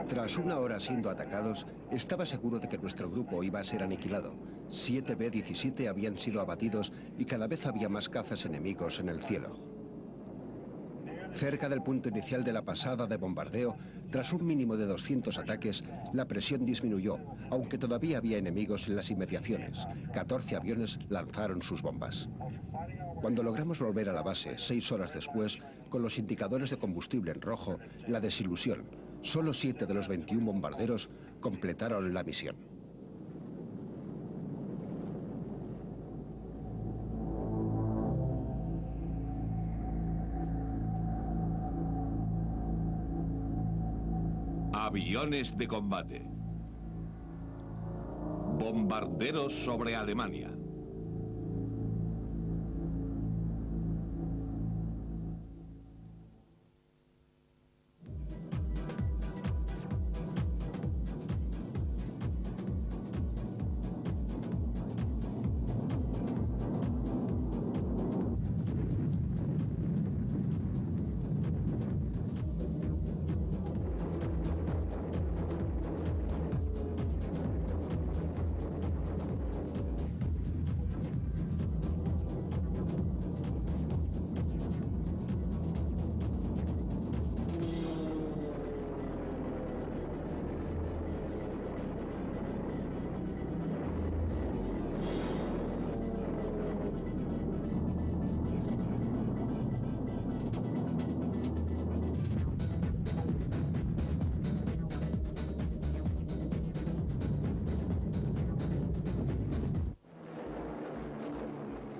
Tras una hora siendo atacados, estaba seguro de que nuestro grupo iba a ser aniquilado. 7 B-17 habían sido abatidos y cada vez había más cazas enemigos en el cielo. Cerca del punto inicial de la pasada de bombardeo, tras un mínimo de 200 ataques, la presión disminuyó, aunque todavía había enemigos en las inmediaciones. 14 aviones lanzaron sus bombas. Cuando logramos volver a la base, 6 horas después, con los indicadores de combustible en rojo, la desilusión. Solo 7 de los 21 bombarderos completaron la misión. Aviones de combate. Bombarderos sobre Alemania.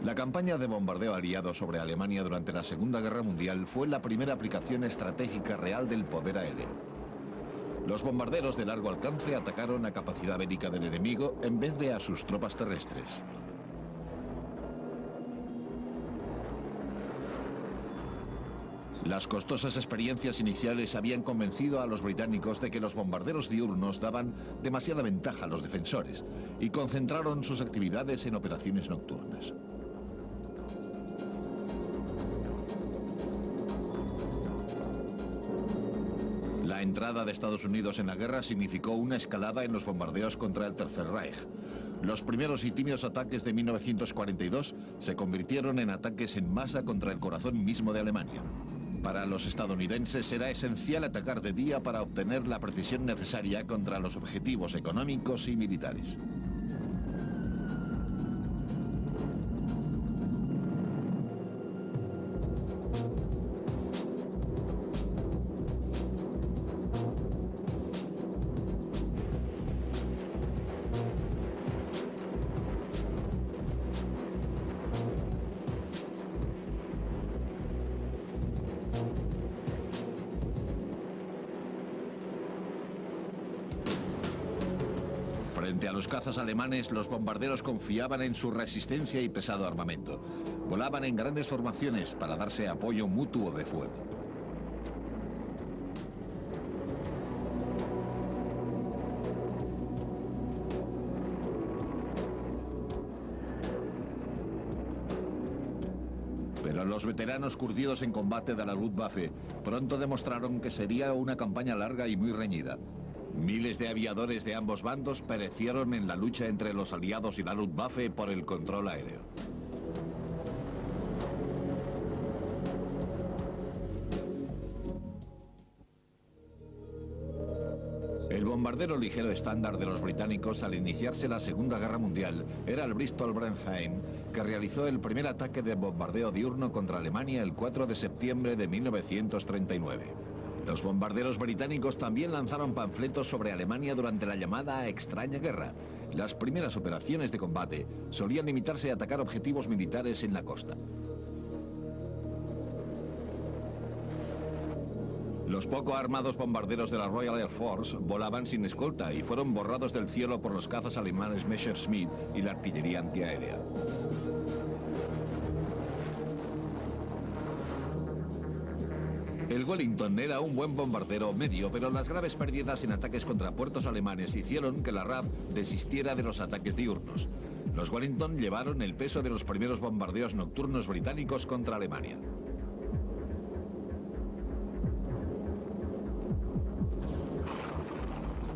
La campaña de bombardeo aliado sobre Alemania durante la Segunda Guerra Mundial fue la primera aplicación estratégica real del poder aéreo. Los bombarderos de largo alcance atacaron a capacidad bélica del enemigo en vez de a sus tropas terrestres. Las costosas experiencias iniciales habían convencido a los británicos de que los bombarderos diurnos daban demasiada ventaja a los defensores y concentraron sus actividades en operaciones nocturnas. La entrada de Estados Unidos en la guerra significó una escalada en los bombardeos contra el Tercer Reich. Los primeros y tímidos ataques de 1942 se convirtieron en ataques en masa contra el corazón mismo de Alemania. Para los estadounidenses era esencial atacar de día para obtener la precisión necesaria contra los objetivos económicos y militares. Frente a los cazas alemanes, los bombarderos confiaban en su resistencia y pesado armamento. Volaban en grandes formaciones para darse apoyo mutuo de fuego. Pero los veteranos curtidos en combate de la Luftwaffe pronto demostraron que sería una campaña larga y muy reñida. Miles de aviadores de ambos bandos perecieron en la lucha entre los aliados y la Luftwaffe por el control aéreo. El bombardero ligero estándar de los británicos al iniciarse la Segunda Guerra Mundial era el Bristol Blenheim, que realizó el primer ataque de bombardeo diurno contra Alemania el 4 de septiembre de 1939. Los bombarderos británicos también lanzaron panfletos sobre Alemania durante la llamada Extraña Guerra. Las primeras operaciones de combate solían limitarse a atacar objetivos militares en la costa. Los poco armados bombarderos de la Royal Air Force volaban sin escolta y fueron borrados del cielo por los cazas alemanes Messerschmitt y la artillería antiaérea. El Wellington era un buen bombardero medio, pero las graves pérdidas en ataques contra puertos alemanes hicieron que la RAF desistiera de los ataques diurnos. Los Wellington llevaron el peso de los primeros bombardeos nocturnos británicos contra Alemania.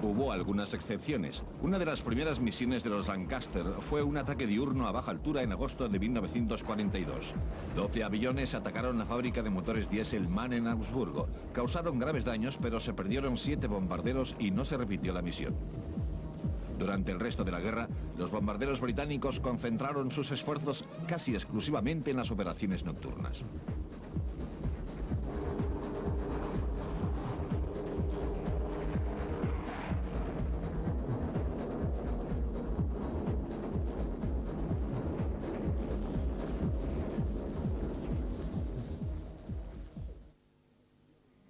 Hubo algunas excepciones. Una de las primeras misiones de los Lancaster fue un ataque diurno a baja altura en agosto de 1942. 12 aviones atacaron la fábrica de motores diésel MAN en Augsburgo. Causaron graves daños, pero se perdieron 7 bombarderos y no se repitió la misión. Durante el resto de la guerra, los bombarderos británicos concentraron sus esfuerzos casi exclusivamente en las operaciones nocturnas.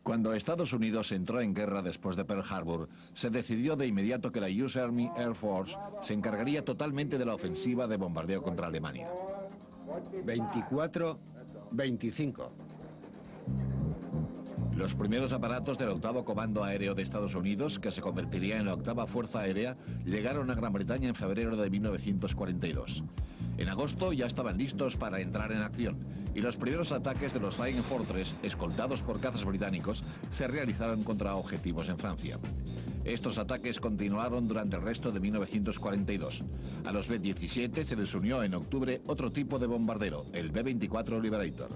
Cuando Estados Unidos entró en guerra después de Pearl Harbor, se decidió de inmediato que la US Army Air Force se encargaría totalmente de la ofensiva de bombardeo contra Alemania. 24-25. Los primeros aparatos del 8º Comando Aéreo de Estados Unidos, que se convertiría en la 8ª Fuerza Aérea, llegaron a Gran Bretaña en febrero de 1942. En agosto ya estaban listos para entrar en acción, y los primeros ataques de los Flying Fortress, escoltados por cazas británicos, se realizaron contra objetivos en Francia. Estos ataques continuaron durante el resto de 1942. A los B-17 se les unió en octubre otro tipo de bombardero, el B-24 Liberator.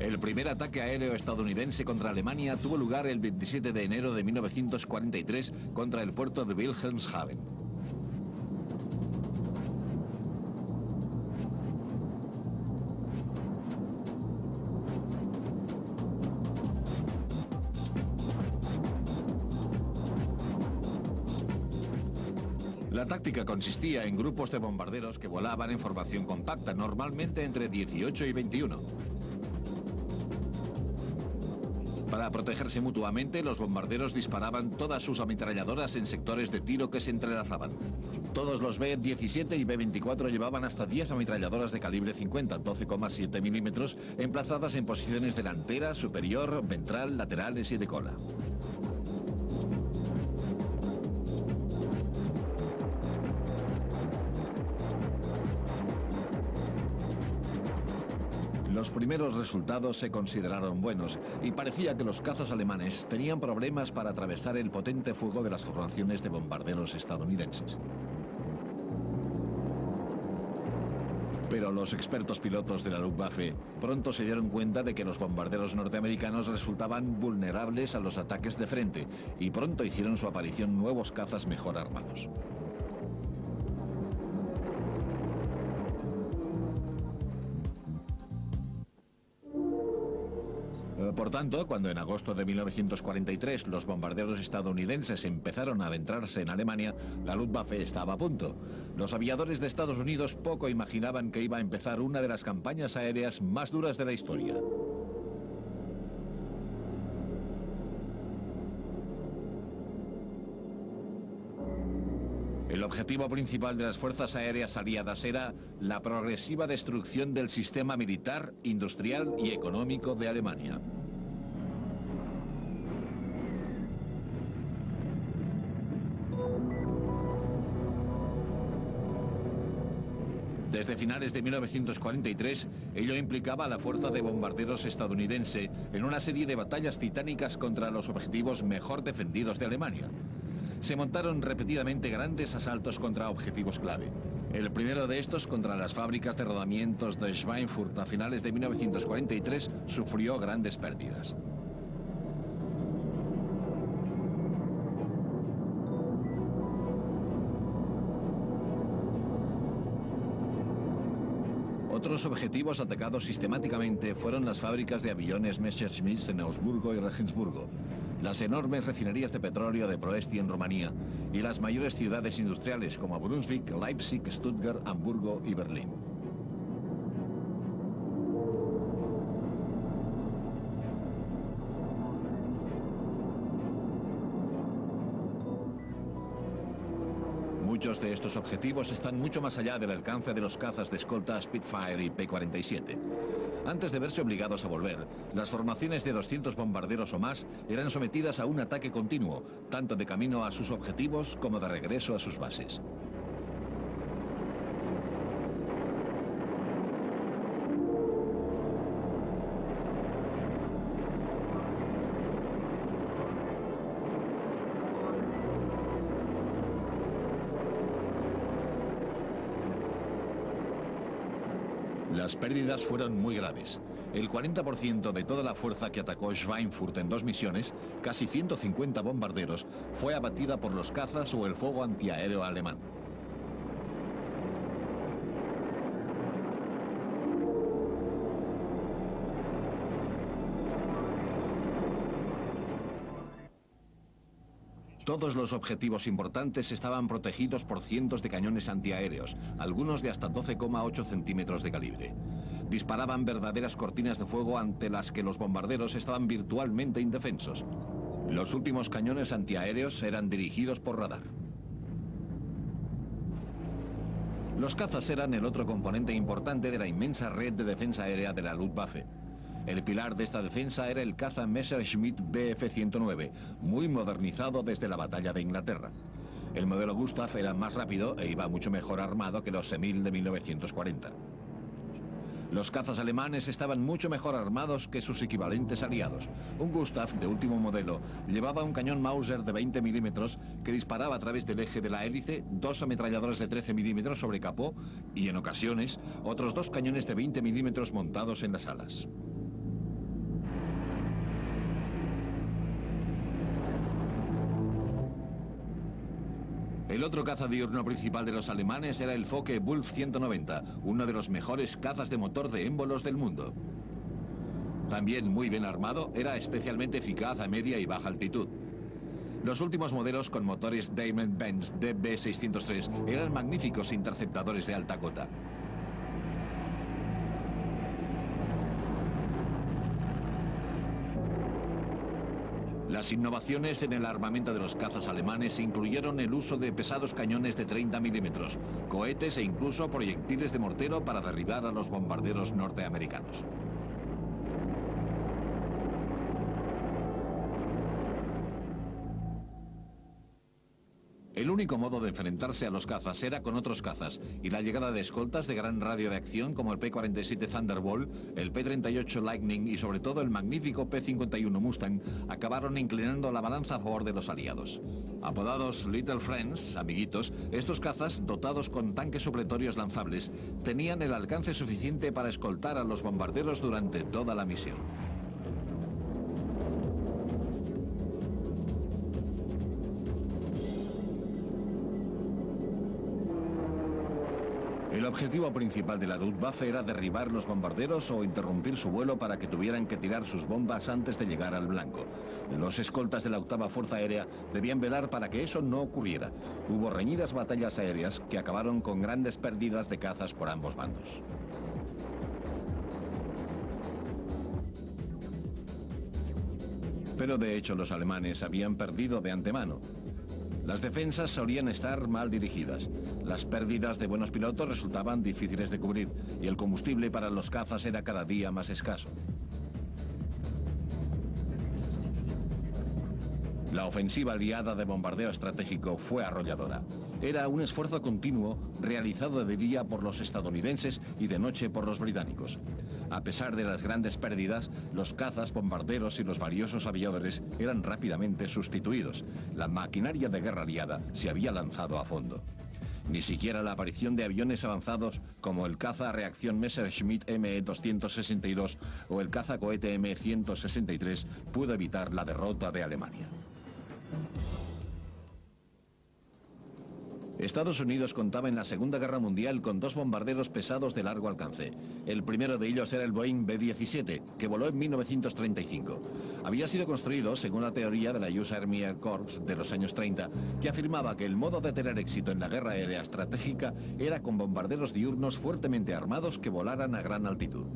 El primer ataque aéreo estadounidense contra Alemania tuvo lugar el 27 de enero de 1943 contra el puerto de Wilhelmshaven. La táctica consistía en grupos de bombarderos que volaban en formación compacta, normalmente entre 18 y 21. Para protegerse mutuamente, los bombarderos disparaban todas sus ametralladoras en sectores de tiro que se entrelazaban. Todos los B-17 y B-24 llevaban hasta 10 ametralladoras de calibre 50, 12,7 milímetros, emplazadas en posiciones delantera, superior, ventral, laterales y de cola. Los primeros resultados se consideraron buenos y parecía que los cazas alemanes tenían problemas para atravesar el potente fuego de las formaciones de bombarderos estadounidenses. Pero los expertos pilotos de la Luftwaffe pronto se dieron cuenta de que los bombarderos norteamericanos resultaban vulnerables a los ataques de frente y pronto hicieron su aparición nuevos cazas mejor armados. Por tanto, cuando en agosto de 1943 los bombarderos estadounidenses empezaron a adentrarse en Alemania, la Luftwaffe estaba a punto. Los aviadores de Estados Unidos poco imaginaban que iba a empezar una de las campañas aéreas más duras de la historia. El objetivo principal de las fuerzas aéreas aliadas era la progresiva destrucción del sistema militar, industrial y económico de Alemania. Desde finales de 1943, ello implicaba a la fuerza de bombarderos estadounidense en una serie de batallas titánicas contra los objetivos mejor defendidos de Alemania. Se montaron repetidamente grandes asaltos contra objetivos clave. El primero de estos, contra las fábricas de rodamientos de Schweinfurt a finales de 1943, sufrió grandes pérdidas. Otros objetivos atacados sistemáticamente fueron las fábricas de aviones Messerschmitt en Augsburgo y Regensburgo, las enormes refinerías de petróleo de Ploesti en Rumanía y las mayores ciudades industriales como Brunswick, Leipzig, Stuttgart, Hamburgo y Berlín. Muchos de estos objetivos están mucho más allá del alcance de los cazas de escolta Spitfire y P-47. Antes de verse obligados a volver, las formaciones de 200 bombarderos o más eran sometidas a un ataque continuo, tanto de camino a sus objetivos como de regreso a sus bases. Las pérdidas fueron muy graves. El 40% de toda la fuerza que atacó Schweinfurt en 2 misiones, casi 150 bombarderos, fue abatida por los cazas o el fuego antiaéreo alemán. Todos los objetivos importantes estaban protegidos por cientos de cañones antiaéreos, algunos de hasta 12,8 centímetros de calibre. Disparaban verdaderas cortinas de fuego ante las que los bombarderos estaban virtualmente indefensos. Los últimos cañones antiaéreos eran dirigidos por radar. Los cazas eran el otro componente importante de la inmensa red de defensa aérea de la Luftwaffe. El pilar de esta defensa era el caza Messerschmitt Bf-109, muy modernizado desde la batalla de Inglaterra. El modelo Gustav era más rápido e iba mucho mejor armado que los Emil de 1940. Los cazas alemanes estaban mucho mejor armados que sus equivalentes aliados. Un Gustav de último modelo llevaba un cañón Mauser de 20 milímetros que disparaba a través del eje de la hélice, 2 ametralladores de 13 milímetros sobre capó y, en ocasiones, otros 2 cañones de 20 milímetros montados en las alas. El otro caza diurno principal de los alemanes era el Focke-Wulf 190, uno de los mejores cazas de motor de émbolos del mundo. También muy bien armado, era especialmente eficaz a media y baja altitud. Los últimos modelos con motores Daimler-Benz DB603 eran magníficos interceptadores de alta cota. Las innovaciones en el armamento de los cazas alemanes incluyeron el uso de pesados cañones de 30 milímetros, cohetes e incluso proyectiles de mortero para derribar a los bombarderos norteamericanos. El único modo de enfrentarse a los cazas era con otros cazas, y la llegada de escoltas de gran radio de acción como el P-47 Thunderbolt, el P-38 Lightning y sobre todo el magnífico P-51 Mustang acabaron inclinando la balanza a favor de los aliados. Apodados Little Friends, amiguitos, estos cazas, dotados con tanques supletorios lanzables, tenían el alcance suficiente para escoltar a los bombarderos durante toda la misión. El objetivo principal de la Luftwaffe era derribar los bombarderos o interrumpir su vuelo para que tuvieran que tirar sus bombas antes de llegar al blanco. Los escoltas de la 8ª Fuerza Aérea debían velar para que eso no ocurriera. Hubo reñidas batallas aéreas que acabaron con grandes pérdidas de cazas por ambos bandos. Pero de hecho los alemanes habían perdido de antemano. Las defensas solían estar mal dirigidas. Las pérdidas de buenos pilotos resultaban difíciles de cubrir y el combustible para los cazas era cada día más escaso. La ofensiva aliada de bombardeo estratégico fue arrolladora. Era un esfuerzo continuo realizado de día por los estadounidenses y de noche por los británicos. A pesar de las grandes pérdidas, los cazas, bombarderos y los valiosos aviadores eran rápidamente sustituidos. La maquinaria de guerra aliada se había lanzado a fondo. Ni siquiera la aparición de aviones avanzados como el caza a reacción Messerschmitt Me-262 o el caza cohete Me-163 pudo evitar la derrota de Alemania. Estados Unidos contaba en la Segunda Guerra Mundial con 2 bombarderos pesados de largo alcance. El primero de ellos era el Boeing B-17, que voló en 1935. Había sido construido según la teoría de la US Army Air Corps de los años 30, que afirmaba que el modo de tener éxito en la guerra aérea estratégica era con bombarderos diurnos fuertemente armados que volaran a gran altitud.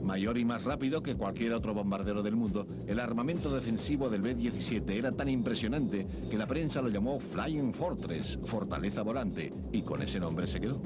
Mayor y más rápido que cualquier otro bombardero del mundo, el armamento defensivo del B-17 era tan impresionante que la prensa lo llamó Flying Fortress, Fortaleza Volante, y con ese nombre se quedó.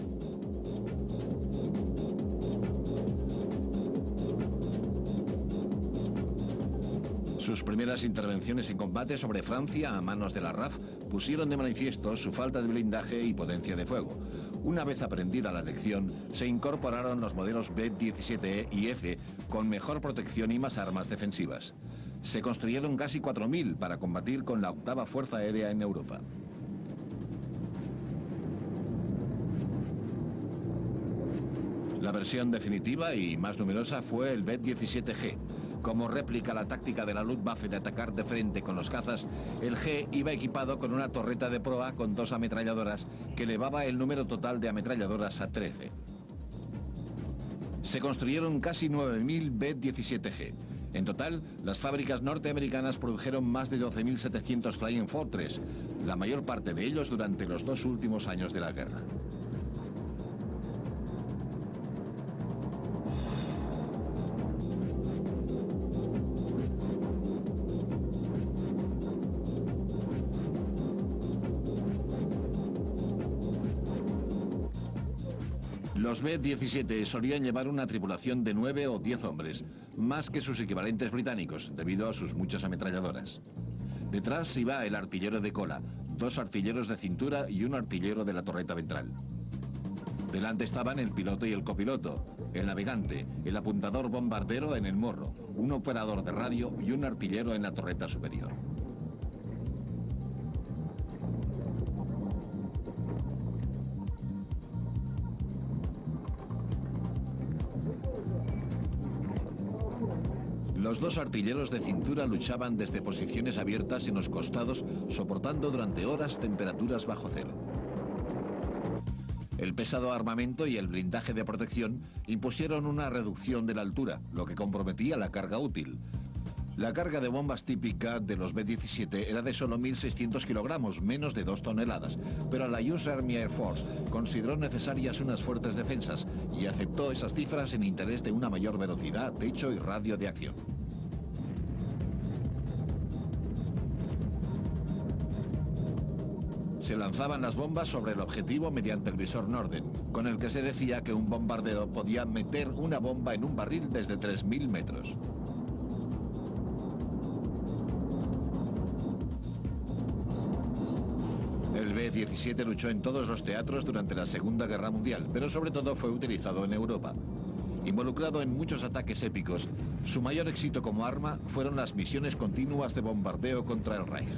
Sus primeras intervenciones en combate sobre Francia a manos de la RAF pusieron de manifiesto su falta de blindaje y potencia de fuego. Una vez aprendida la lección, se incorporaron los modelos B-17E y F con mejor protección y más armas defensivas. Se construyeron casi 4.000 para combatir con la 8ª Fuerza Aérea en Europa. La versión definitiva y más numerosa fue el B-17G. Como réplica a la táctica de la Luftwaffe de atacar de frente con los cazas, el G iba equipado con una torreta de proa con 2 ametralladoras que elevaba el número total de ametralladoras a 13. Se construyeron casi 9.000 B-17G. En total, las fábricas norteamericanas produjeron más de 12.700 Flying Fortress, la mayor parte de ellos durante los 2 últimos años de la guerra. Los B-17 solían llevar una tripulación de 9 o 10 hombres, más que sus equivalentes británicos, debido a sus muchas ametralladoras. Detrás iba el artillero de cola, 2 artilleros de cintura y un artillero de la torreta ventral. Delante estaban el piloto y el copiloto, el navegante, el apuntador bombardero en el morro, un operador de radio y un artillero en la torreta superior. Los 2 artilleros de cintura luchaban desde posiciones abiertas en los costados, soportando durante horas temperaturas bajo cero. El pesado armamento y el blindaje de protección impusieron una reducción de la altura, lo que comprometía la carga útil. La carga de bombas típica de los B-17 era de solo 1.600 kilogramos, menos de 2 toneladas, pero la US Army Air Force consideró necesarias unas fuertes defensas y aceptó esas cifras en interés de una mayor velocidad, techo y radio de acción. Se lanzaban las bombas sobre el objetivo mediante el visor Norden, con el que se decía que un bombardero podía meter una bomba en un barril desde 3.000 metros. El B-17 luchó en todos los teatros durante la Segunda Guerra Mundial, pero sobre todo fue utilizado en Europa. Involucrado en muchos ataques épicos, su mayor éxito como arma fueron las misiones continuas de bombardeo contra el Reich.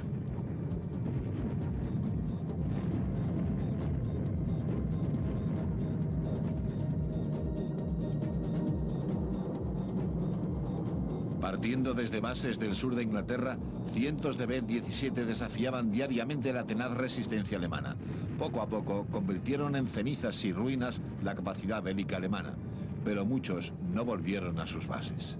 Partiendo desde bases del sur de Inglaterra, cientos de B-17 desafiaban diariamente la tenaz resistencia alemana. Poco a poco convirtieron en cenizas y ruinas la capacidad bélica alemana, pero muchos no volvieron a sus bases.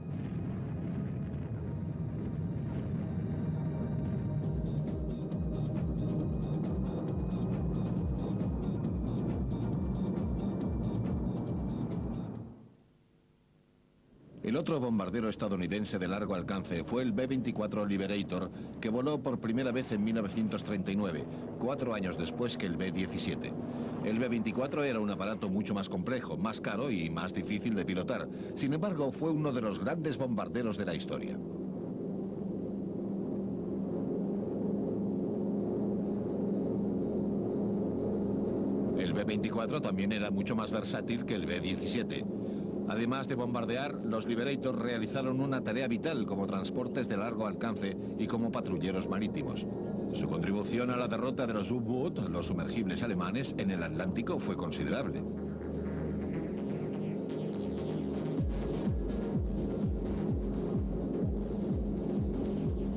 El otro bombardero estadounidense de largo alcance fue el B-24 Liberator, que voló por primera vez en 1939, 4 años después que el B-17. El B-24 era un aparato mucho más complejo, más caro y más difícil de pilotar. Sin embargo, fue uno de los grandes bombarderos de la historia. El B-24 también era mucho más versátil que el B-17. Además de bombardear, los Liberators realizaron una tarea vital como transportes de largo alcance y como patrulleros marítimos. Su contribución a la derrota de los U-Boot, los sumergibles alemanes, en el Atlántico fue considerable.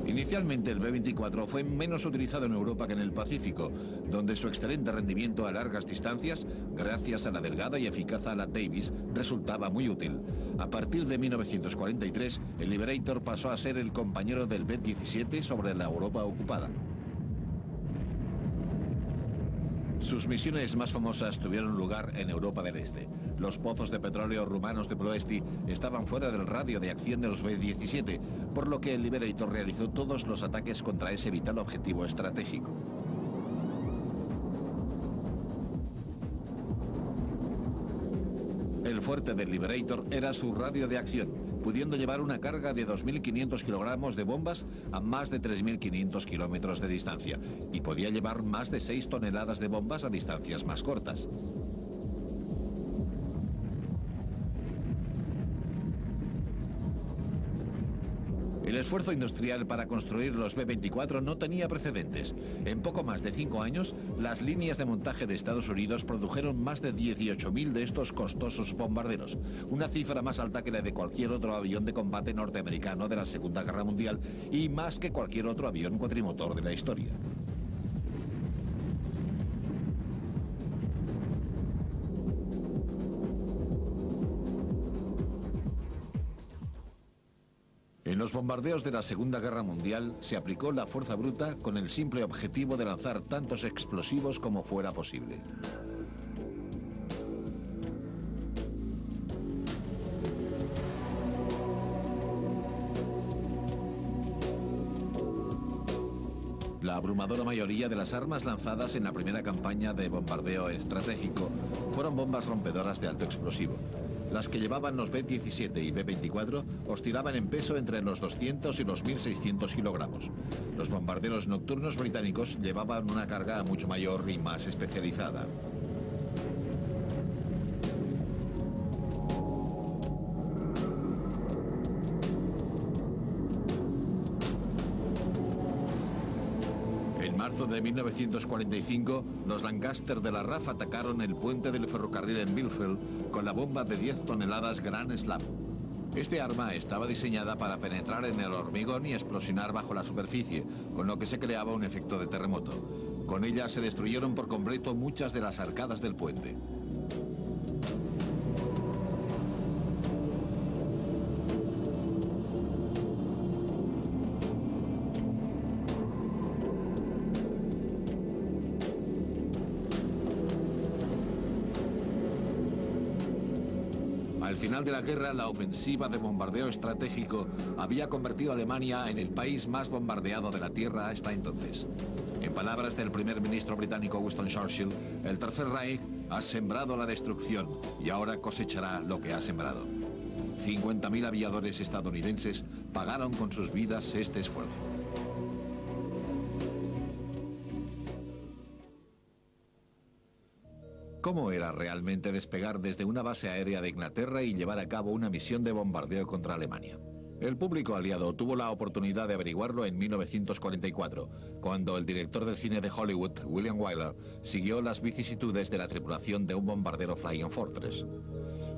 Inicialmente el B-24 fue menos utilizado en Europa que en el Pacífico, donde su excelente rendimiento a largas distancias, gracias a la delgada y eficaz ala Davis, resultaba muy útil. A partir de 1943, el Liberator pasó a ser el compañero del B-17 sobre la Europa ocupada. Sus misiones más famosas tuvieron lugar en Europa del Este. Los pozos de petróleo rumanos de Ploesti estaban fuera del radio de acción de los B-17, por lo que el Liberator realizó todos los ataques contra ese vital objetivo estratégico. El fuerte del Liberator era su radio de acción, pudiendo llevar una carga de 2.500 kilogramos de bombas a más de 3.500 kilómetros de distancia, y podía llevar más de 6 toneladas de bombas a distancias más cortas. El esfuerzo industrial para construir los B-24 no tenía precedentes. En poco más de 5 años, las líneas de montaje de Estados Unidos produjeron más de 18.000 de estos costosos bombarderos, una cifra más alta que la de cualquier otro avión de combate norteamericano de la Segunda Guerra Mundial y más que cualquier otro avión cuatrimotor de la historia. En los bombardeos de la Segunda Guerra Mundial se aplicó la fuerza bruta con el simple objetivo de lanzar tantos explosivos como fuera posible. La abrumadora mayoría de las armas lanzadas en la primera campaña de bombardeo estratégico fueron bombas rompedoras de alto explosivo. Las que llevaban los B-17 y B-24 oscilaban en peso entre los 200 y los 1.600 kilogramos. Los bombarderos nocturnos británicos llevaban una carga mucho mayor y más especializada. En marzo de 1945, los Lancaster de la RAF atacaron el puente del ferrocarril en Millfield con la bomba de 10 toneladas Grand Slam. Este arma estaba diseñada para penetrar en el hormigón y explosionar bajo la superficie, con lo que se creaba un efecto de terremoto. Con ella se destruyeron por completo muchas de las arcadas del puente. Al final de la guerra, la ofensiva de bombardeo estratégico había convertido a Alemania en el país más bombardeado de la Tierra hasta entonces. En palabras del primer ministro británico Winston Churchill, el Tercer Reich ha sembrado la destrucción y ahora cosechará lo que ha sembrado. 50.000 aviadores estadounidenses pagaron con sus vidas este esfuerzo. ¿Cómo era realmente despegar desde una base aérea de Inglaterra y llevar a cabo una misión de bombardeo contra Alemania? El público aliado tuvo la oportunidad de averiguarlo en 1944, cuando el director de cine de Hollywood, William Wyler, siguió las vicisitudes de la tripulación de un bombardero Flying Fortress.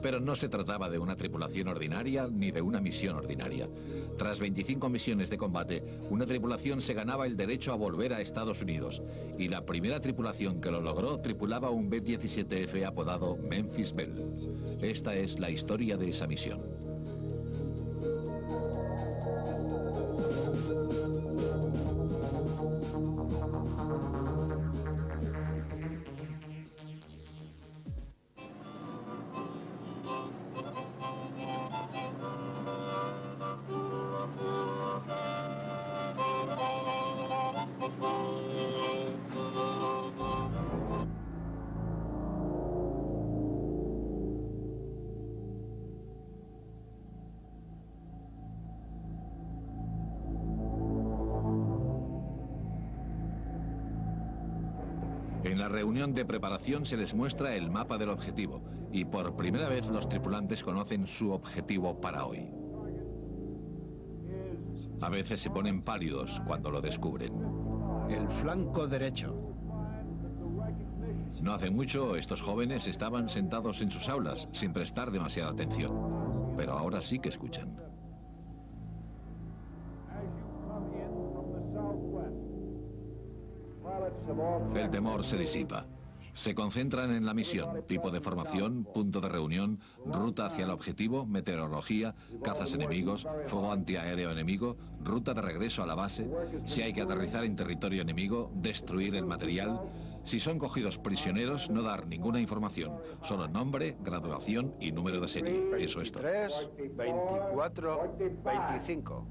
Pero no se trataba de una tripulación ordinaria ni de una misión ordinaria. Tras 25 misiones de combate, una tripulación se ganaba el derecho a volver a Estados Unidos, y la primera tripulación que lo logró tripulaba un B-17F apodado Memphis Belle. Esta es la historia de esa misión. En la reunión de preparación se les muestra el mapa del objetivo y por primera vez los tripulantes conocen su objetivo para hoy. A veces se ponen pálidos cuando lo descubren. El flanco derecho. No hace mucho, estos jóvenes estaban sentados en sus aulas sin prestar demasiada atención, pero ahora sí que escuchan. El temor se disipa. Se concentran en la misión, tipo de formación, punto de reunión, ruta hacia el objetivo, meteorología, cazas enemigos, fuego antiaéreo enemigo, ruta de regreso a la base, si hay que aterrizar en territorio enemigo, destruir el material. Si son cogidos prisioneros, no dar ninguna información, solo nombre, graduación y número de serie. Eso es todo. 23, 24, 25.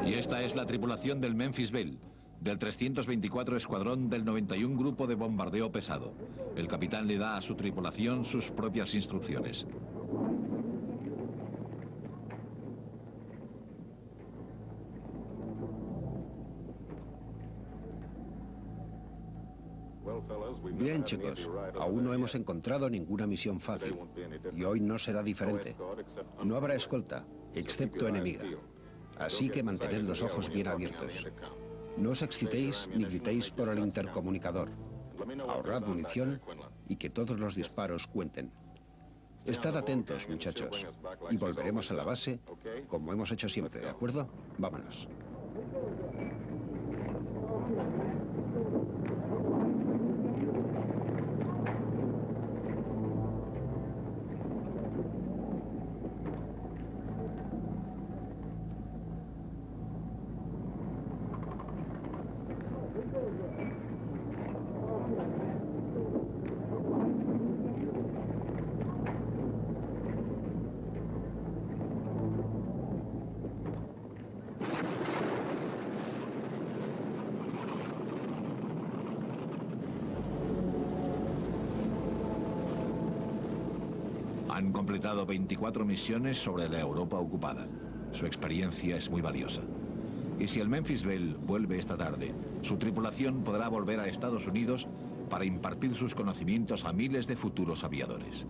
Y esta es la tripulación del Memphis Belle, del 324 Escuadrón del 91 Grupo de Bombardeo Pesado. El capitán le da a su tripulación sus propias instrucciones. Bien, chicos, aún no hemos encontrado ninguna misión fácil. Y hoy no será diferente. No habrá escolta, excepto enemiga. Así que mantened los ojos bien abiertos. No os excitéis ni gritéis por el intercomunicador. Ahorrad munición y que todos los disparos cuenten. Estad atentos, muchachos, y volveremos a la base como hemos hecho siempre, ¿de acuerdo? Vámonos. Han completado 24 misiones sobre la Europa ocupada. Su experiencia es muy valiosa. Y si el Memphis Belle vuelve esta tarde, su tripulación podrá volver a Estados Unidos para impartir sus conocimientos a miles de futuros aviadores.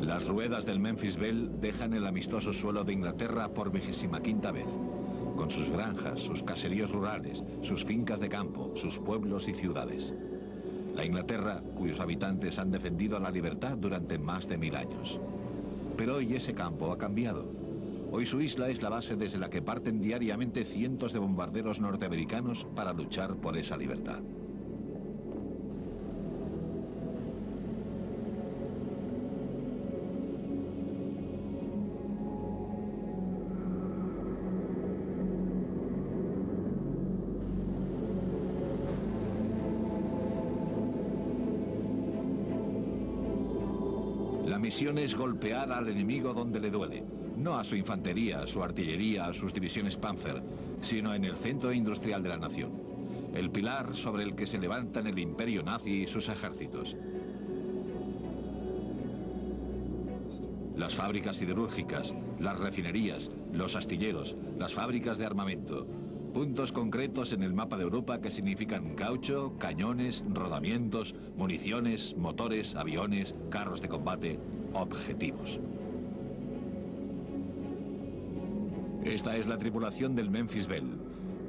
Las ruedas del Memphis Belle dejan el amistoso suelo de Inglaterra por 25ª vez, con sus granjas, sus caseríos rurales, sus fincas de campo, sus pueblos y ciudades. La Inglaterra, cuyos habitantes han defendido la libertad durante más de 1000 años. Pero hoy ese campo ha cambiado. Hoy su isla es la base desde la que parten diariamente cientos de bombarderos norteamericanos para luchar por esa libertad. La misión es golpear al enemigo donde le duele, no a su infantería, a su artillería, a sus divisiones Panzer, sino en el centro industrial de la nación, el pilar sobre el que se levantan el imperio nazi y sus ejércitos. Las fábricas siderúrgicas, las refinerías, los astilleros, las fábricas de armamento. Puntos concretos en el mapa de Europa que significan caucho, cañones, rodamientos, municiones, motores, aviones, carros de combate, objetivos. Esta es la tripulación del Memphis Belle.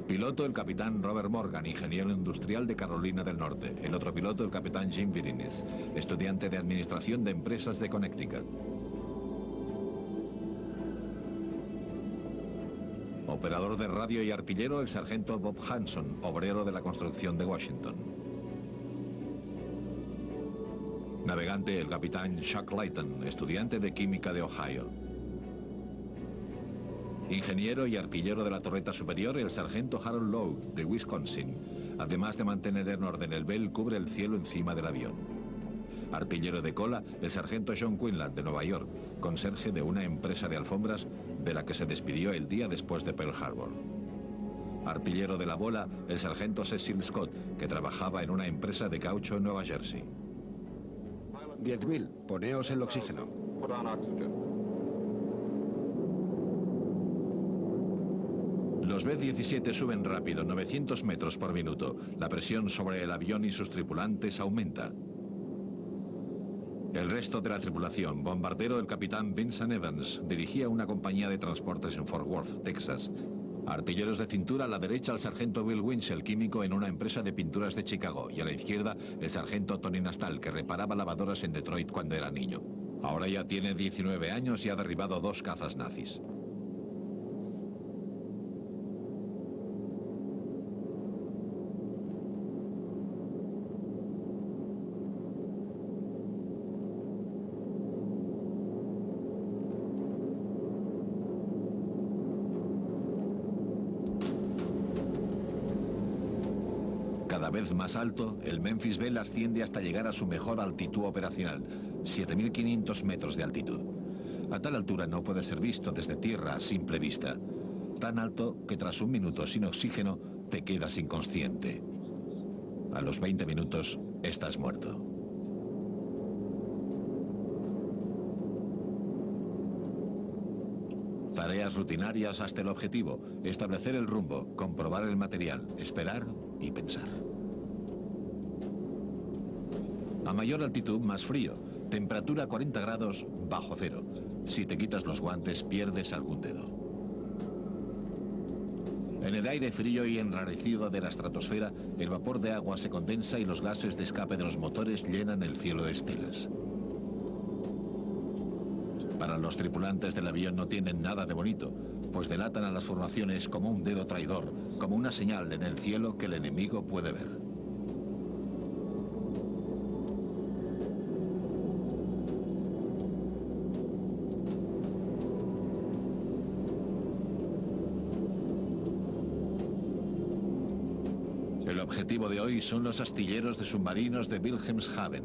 Piloto el capitán Robert Morgan, ingeniero industrial de Carolina del Norte. El otro piloto el capitán Jim Virines, estudiante de administración de empresas de Connecticut. Operador de radio y artillero el sargento Bob Hanson, obrero de la construcción de Washington. Navegante el capitán Chuck Layton, estudiante de química de Ohio. Ingeniero y artillero de la torreta superior el sargento Harold Lowe, de Wisconsin. Además de mantener en orden el Bell, cubre el cielo encima del avión. Artillero de cola el sargento John Quinlan, de Nueva York, conserje de una empresa de alfombras de la que se despidió el día después de Pearl Harbor. Artillero de la bola, el sargento Cecil Scott, que trabajaba en una empresa de caucho en Nueva Jersey. 10.000, poneos el oxígeno. Los B-17 suben rápido, 900 metros por minuto. La presión sobre el avión y sus tripulantes aumenta. El resto de la tripulación, bombardero el capitán Vincent Evans, dirigía una compañía de transportes en Fort Worth, Texas. Artilleros de cintura, a la derecha el sargento Bill Winchell, químico en una empresa de pinturas de Chicago, y a la izquierda el sargento Tony Nastal, que reparaba lavadoras en Detroit cuando era niño. Ahora ya tiene 19 años y ha derribado 2 cazas nazis. vez más alto, el Memphis Belle asciende hasta llegar a su mejor altitud operacional, 7.500 metros de altitud. A tal altura no puede ser visto desde tierra a simple vista. Tan alto que tras un minuto sin oxígeno te quedas inconsciente. A los 20 minutos estás muerto. Tareas rutinarias hasta el objetivo, establecer el rumbo, comprobar el material, esperar y pensar. A mayor altitud, más frío. Temperatura 40 grados bajo cero. Si te quitas los guantes, pierdes algún dedo. En el aire frío y enrarecido de la estratosfera, el vapor de agua se condensa y los gases de escape de los motores llenan el cielo de estelas. Para los tripulantes del avión no tienen nada de bonito, pues delatan a las formaciones como un dedo traidor, como una señal en el cielo que el enemigo puede ver. El objetivo de hoy son los astilleros de submarinos de Wilhelmshaven.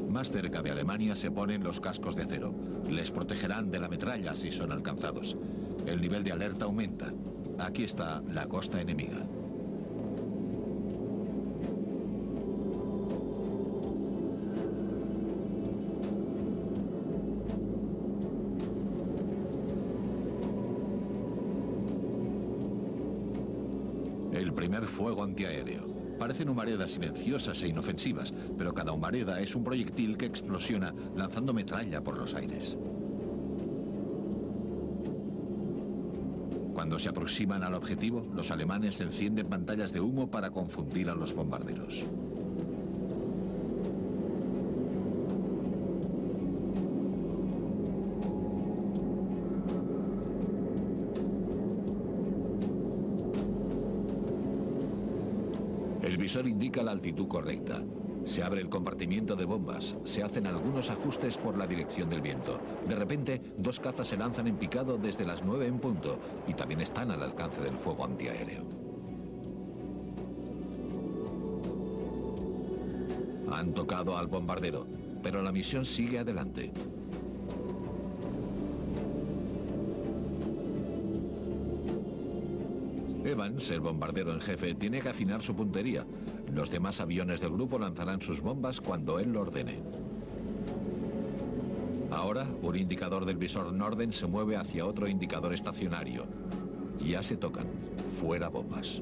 Más cerca de Alemania se ponen los cascos de acero. Les protegerán de la metralla si son alcanzados. El nivel de alerta aumenta. Aquí está la costa enemiga. El primer fuego antiaéreo. Parecen humaredas silenciosas e inofensivas, pero cada humareda es un proyectil que explosiona lanzando metralla por los aires. Cuando se aproximan al objetivo, los alemanes encienden pantallas de humo para confundir a los bombarderos. El visor indica la altitud correcta. Se abre el compartimiento de bombas, se hacen algunos ajustes por la dirección del viento. De repente, dos cazas se lanzan en picado desde las 9 en punto y también están al alcance del fuego antiaéreo. Han tocado al bombardero, pero la misión sigue adelante. Evans, el bombardero en jefe, tiene que afinar su puntería. Los demás aviones del grupo lanzarán sus bombas cuando él lo ordene. Ahora, un indicador del visor Norden se mueve hacia otro indicador estacionario. Ya se tocan. Fuera bombas.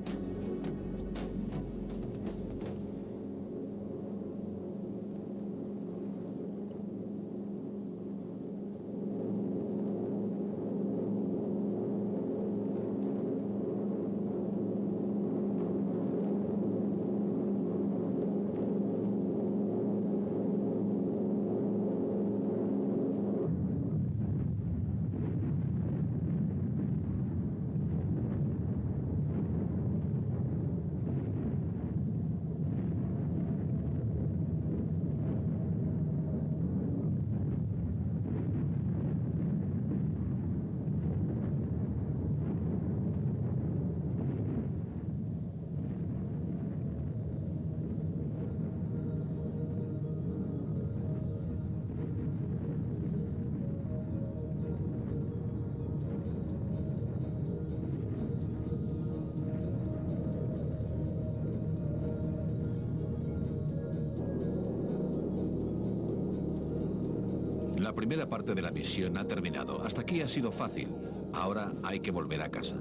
La primera parte de la misión ha terminado. Hasta aquí ha sido fácil. Ahora hay que volver a casa.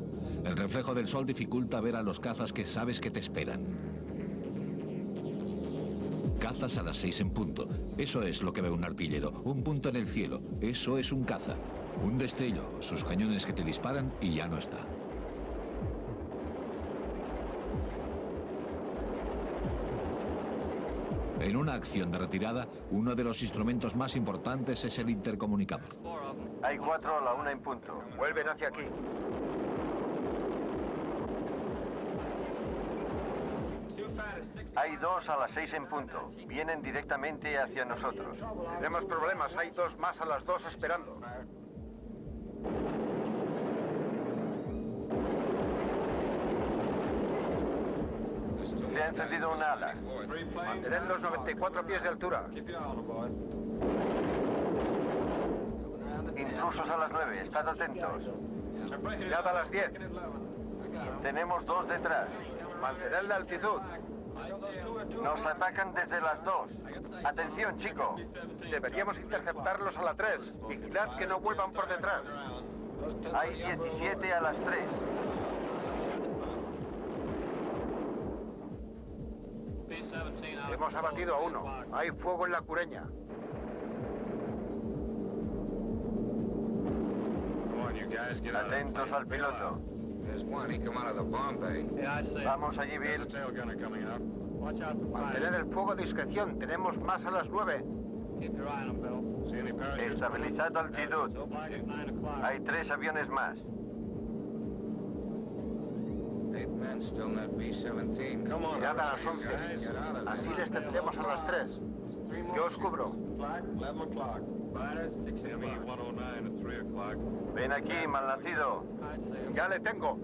El reflejo del sol dificulta ver a los cazas que sabes que te esperan. Cazas a las 6 en punto. Eso es lo que ve un artillero. Un punto en el cielo. Eso es un caza. Un destello, sus cañones que te disparan y ya no está. En una acción de retirada, uno de los instrumentos más importantes es el intercomunicador. Hay 4 a la 1 en punto. Vuelven hacia aquí. Hay 2 a las 6 en punto. Vienen directamente hacia nosotros. Tenemos problemas. Hay 2 más a las 2 esperando. ha encendido una ala. Mantened los 94 pies de altura. Intrusos a las 9, estad atentos. Mirad a las 10. Tenemos 2 detrás. Mantened la altitud. Nos atacan desde las 2. Atención, chico. Deberíamos interceptarlos a la 3. Vigilad que no vuelvan por detrás. Hay 17 a las 3. Hemos abatido a uno. Hay fuego en la cureña. Atentos al piloto. Vamos allí, Bill. Mantened el fuego a discreción. Tenemos más a las 9. Estabilizad altitud. Hay 3 aviones más. Mirad a las 11. Así les tendremos a las 3. Yo os cubro. Ven aquí, malnacido. Ya le tengo.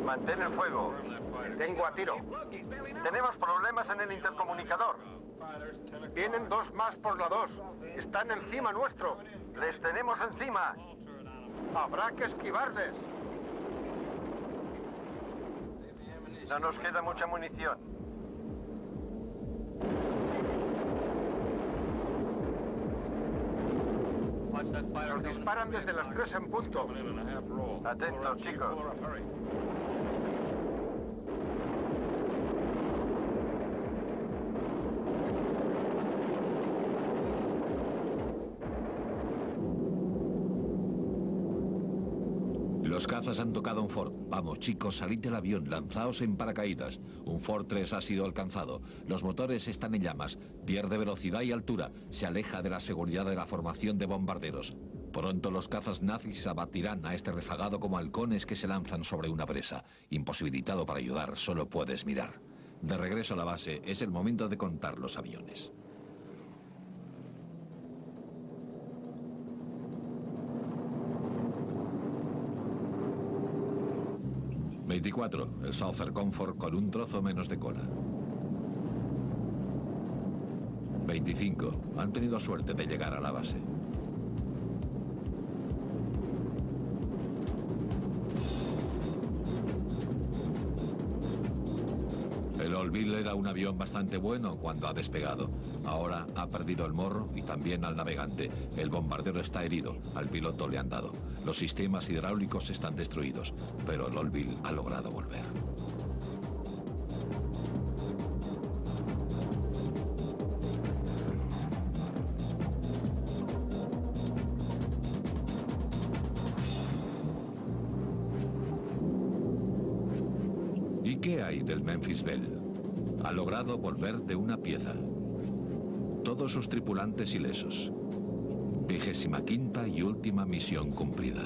Mantén el fuego. Tengo a tiro. Tenemos problemas en el intercomunicador. Vienen 2 más por la 2. Están encima nuestro. Les tenemos encima. Habrá que esquivarles. No nos queda mucha munición. Nos disparan desde las 3 en punto. Atentos, chicos. Los cazas han tocado un Ford. Vamos, chicos, salid del avión, lanzaos en paracaídas. Un Ford 3 ha sido alcanzado. Los motores están en llamas. Pierde velocidad y altura. Se aleja de la seguridad de la formación de bombarderos. Pronto los cazas nazis abatirán a este rezagado como halcones que se lanzan sobre una presa. Imposibilitado para ayudar, solo puedes mirar. De regreso a la base, es el momento de contar los aviones. 24, el Southern Comfort con un trozo menos de cola. 25, han tenido suerte de llegar a la base. El Oldville era un avión bastante bueno cuando ha despegado. Ahora ha perdido el morro y también al navegante. El bombardero está herido, al piloto le han dado. Los sistemas hidráulicos están destruidos, pero el Oldville ha logrado volver. ¿Y qué hay del Memphis Belle? Ha logrado volver de una pieza. Todos sus tripulantes ilesos. 25ª y última misión cumplida.